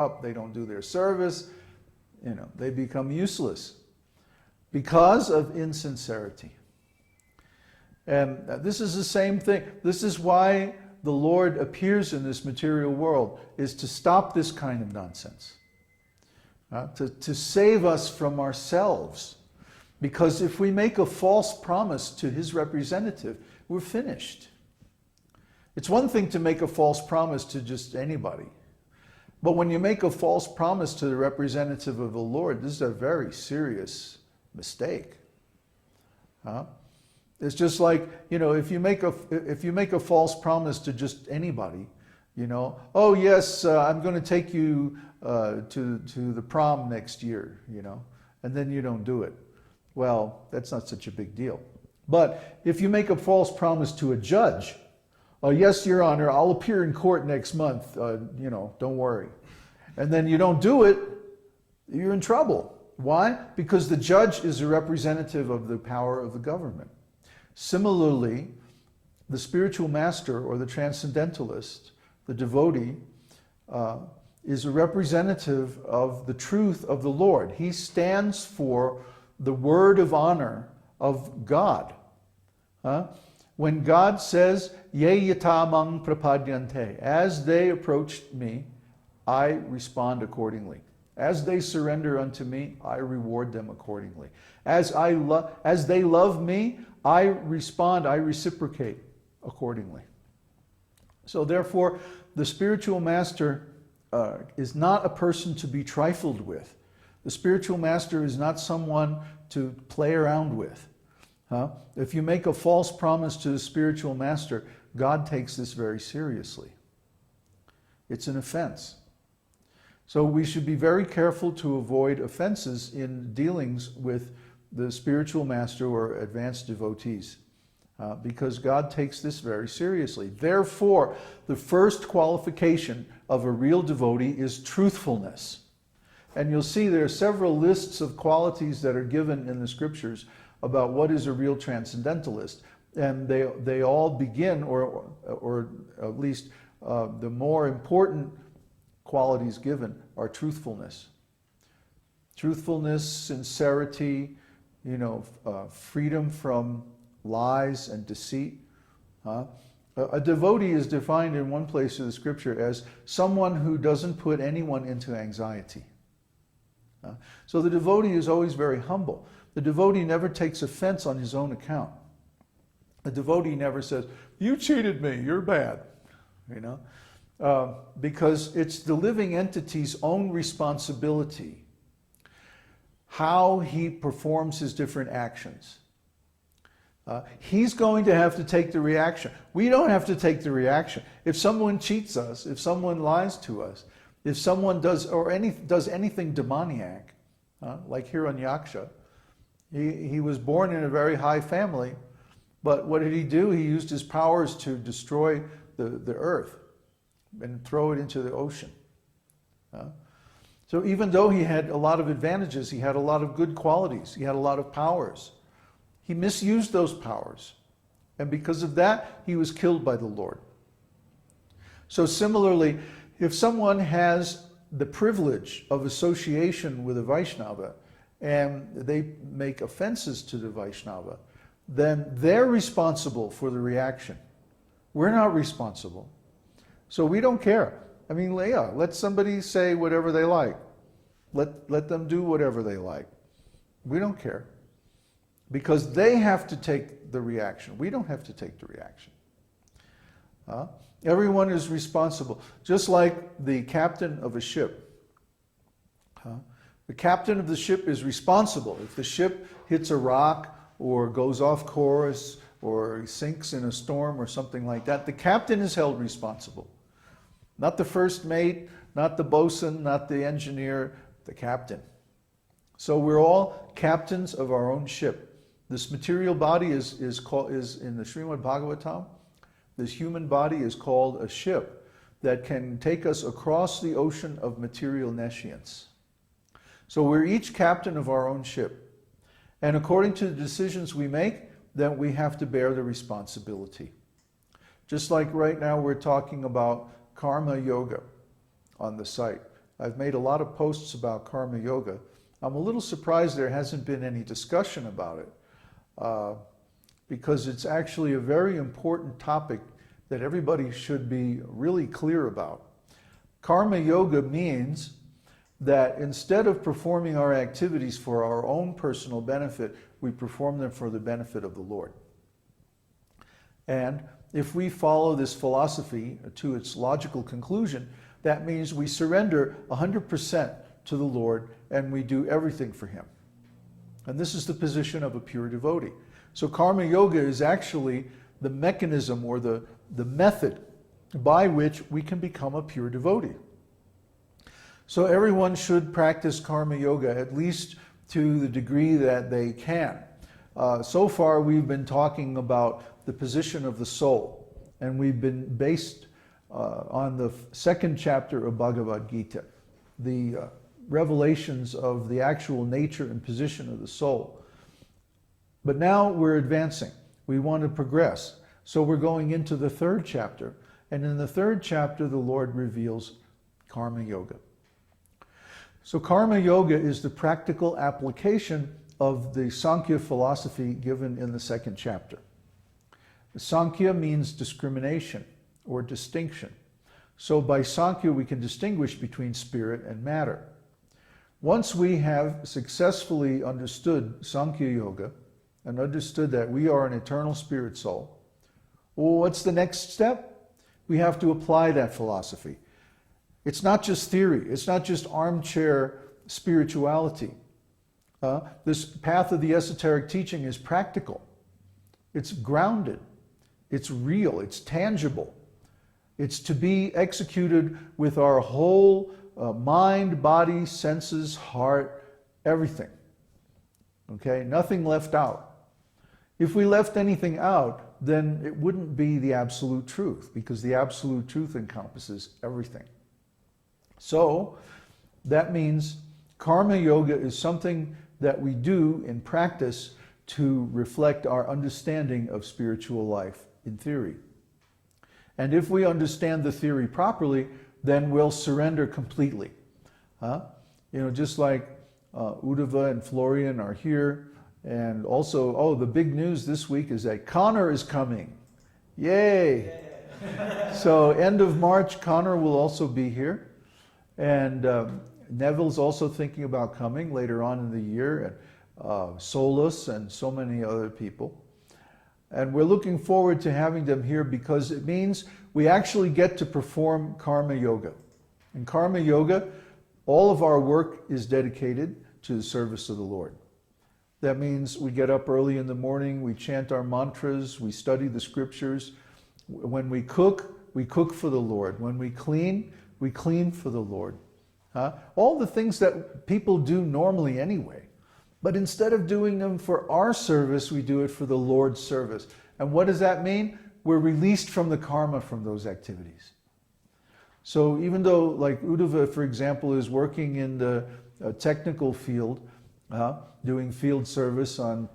up, they don't do their service, they become useless because of insincerity. And this is the same thing. This is why the Lord appears in this material world, is to stop this kind of nonsense, to save us from ourselves. Because if we make a false promise to his representative, we're finished. It's one thing to make a false promise to just anybody. But when you make a false promise to the representative of the Lord, this is a very serious mistake. It's just like, if you make a false promise to just anybody, oh yes, I'm going to take you to the prom next year, and then you don't do it. Well, that's not such a big deal. But if you make a false promise to a judge, yes, Your Honor, I'll appear in court next month, don't worry. And then you don't do it, you're in trouble. Why? Because the judge is a representative of the power of the government. Similarly, the spiritual master or the transcendentalist, the devotee, is a representative of the truth of the Lord. He stands for the word of honor of God. When God says, Ye yatamang prapadyante, as they approached me, I respond accordingly. As they surrender unto me, I reward them accordingly. As they love me, I respond, I reciprocate accordingly. So therefore, the spiritual master is not a person to be trifled with. The spiritual master is not someone to play around with. If you make a false promise to the spiritual master, God takes this very seriously. It's an offense. So we should be very careful to avoid offenses in dealings with the spiritual master or advanced devotees, because God takes this very seriously. Therefore, the first qualification of a real devotee is truthfulness. And you'll see there are several lists of qualities that are given in the scriptures about what is a real transcendentalist. And they all begin, or at least the more important qualities given are truthfulness. Truthfulness, sincerity, freedom from lies and deceit. A devotee is defined in one place of the scripture as someone who doesn't put anyone into anxiety. So the devotee is always very humble. The devotee never takes offense on his own account. The devotee never says, you cheated me, you're bad. Because it's the living entity's own responsibility how he performs his different actions. He's going to have to take the reaction. We don't have to take the reaction. If someone cheats us, if someone lies to us, if someone does anything demoniac, like Hiraṅyakṣa, he was born in a very high family, but what did he do? He used his powers to destroy the earth and throw it into the ocean. So even though he had a lot of advantages, he had a lot of good qualities, he had a lot of powers, he misused those powers. And because of that, he was killed by the Lord. So similarly, if someone has the privilege of association with a Vaishnava and they make offenses to the Vaishnava, then they're responsible for the reaction. We're not responsible. So we don't care. I mean, yeah, let somebody say whatever they like. Let them do whatever they like. We don't care. Because they have to take the reaction. We don't have to take the reaction. Everyone is responsible. Just like the captain of a ship. The captain of the ship is responsible. If the ship hits a rock or goes off course or sinks in a storm or something like that, the captain is held responsible. Not the first mate, not the bosun, not the engineer, the captain. So we're all captains of our own ship. This material body is in the Srimad Bhagavatam, this human body is called a ship that can take us across the ocean of material nescience. So we're each captain of our own ship. And according to the decisions we make, then we have to bear the responsibility. Just like right now we're talking about karma yoga on the site. I've made a lot of posts about karma yoga. I'm a little surprised there hasn't been any discussion about it, because it's actually a very important topic that everybody should be really clear about. Karma yoga means that instead of performing our activities for our own personal benefit, we perform them for the benefit of the Lord. And if we follow this philosophy to its logical conclusion, that means we surrender 100% to the Lord and we do everything for Him. And this is the position of a pure devotee. So karma yoga is actually the mechanism or the method by which we can become a pure devotee. So everyone should practice karma yoga, at least to the degree that they can. So far we've been talking about the position of the soul, and we've been based on the second chapter of Bhagavad Gita, the revelations of the actual nature and position of the soul. But now we're advancing. We want to progress. So we're going into the third chapter. And in the third chapter, the Lord reveals karma yoga. So karma yoga is the practical application of the Sankhya philosophy given in the second chapter. Sankhya means discrimination or distinction. So by Sankhya, we can distinguish between spirit and matter. Once we have successfully understood Sankhya yoga and understood that we are an eternal spirit soul, well, what's the next step? We have to apply that philosophy. It's not just theory. It's not just armchair spirituality. This path of the esoteric teaching is practical. It's grounded. It's real. It's tangible. It's to be executed with our whole mind, body, senses, heart, everything. Okay? Nothing left out. If we left anything out, then it wouldn't be the absolute truth, because the absolute truth encompasses everything. So that means karma yoga is something that we do in practice to reflect our understanding of spiritual life in theory. And if we understand the theory properly, then we'll surrender completely. Just like Uddhava and Florian are here. And also, the big news this week is that Connor is coming. Yay! So end of March, Connor will also be here. And Neville's also thinking about coming later on in the year, and Solus and so many other people. And we're looking forward to having them here because it means we actually get to perform karma yoga. In karma yoga, all of our work is dedicated to the service of the Lord. That means we get up early in the morning, we chant our mantras, we study the scriptures. When we cook for the Lord. When we clean for the Lord. All the things that people do normally anyway. But instead of doing them for our service, we do it for the Lord's service. And what does that mean? We're released from the karma from those activities. So even though, like Uddhava, for example, is working in the technical field, doing field service on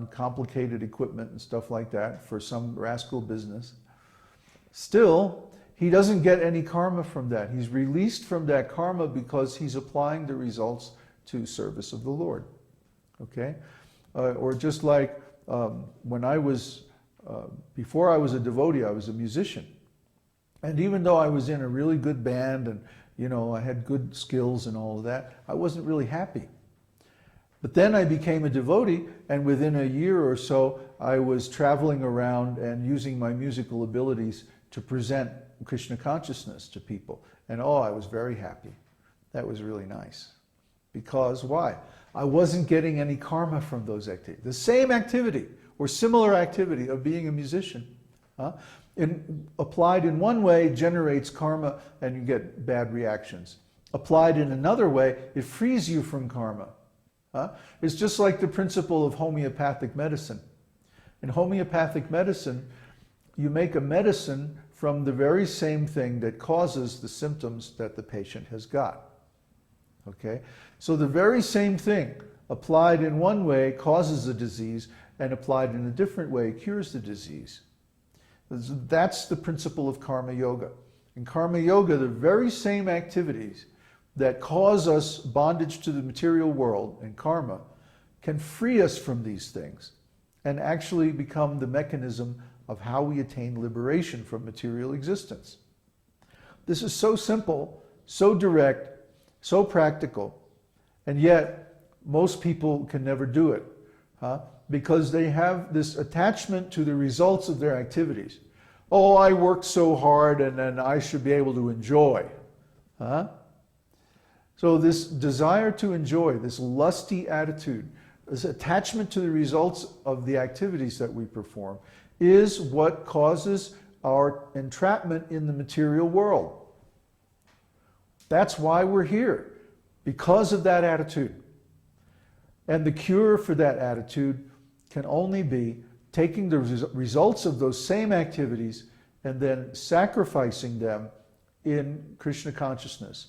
complicated equipment and stuff like that for some rascal business, still, he doesn't get any karma from that. He's released from that karma because he's applying the results to service of the Lord. Okay? Or just like when I was, before I was a devotee, I was a musician. And even though I was in a really good band and, I had good skills and all of that, I wasn't really happy. But then I became a devotee, and within a year or so, I was traveling around and using my musical abilities to present Krishna consciousness to people. And I was very happy. That was really nice. Because why? I wasn't getting any karma from those activities. The same activity or similar activity of being a musician, applied in one way generates karma and you get bad reactions. Applied in another way, it frees you from karma. It's just like the principle of homeopathic medicine. In homeopathic medicine, you make a medicine from the very same thing that causes the symptoms that the patient has got. Okay? So the very same thing applied in one way causes the disease, and applied in a different way cures the disease. That's the principle of karma yoga. In karma yoga, the very same activities that cause us bondage to the material world and karma can free us from these things and actually become the mechanism of how we attain liberation from material existence. This is so simple, so direct, so practical, and yet most people can never do it, because they have this attachment to the results of their activities. Oh, I worked so hard and then I should be able to enjoy. So this desire to enjoy, this lusty attitude, this attachment to the results of the activities that we perform is what causes our entrapment in the material world. That's why we're here, because of that attitude. And the cure for that attitude can only be taking the results of those same activities and then sacrificing them in Krishna consciousness,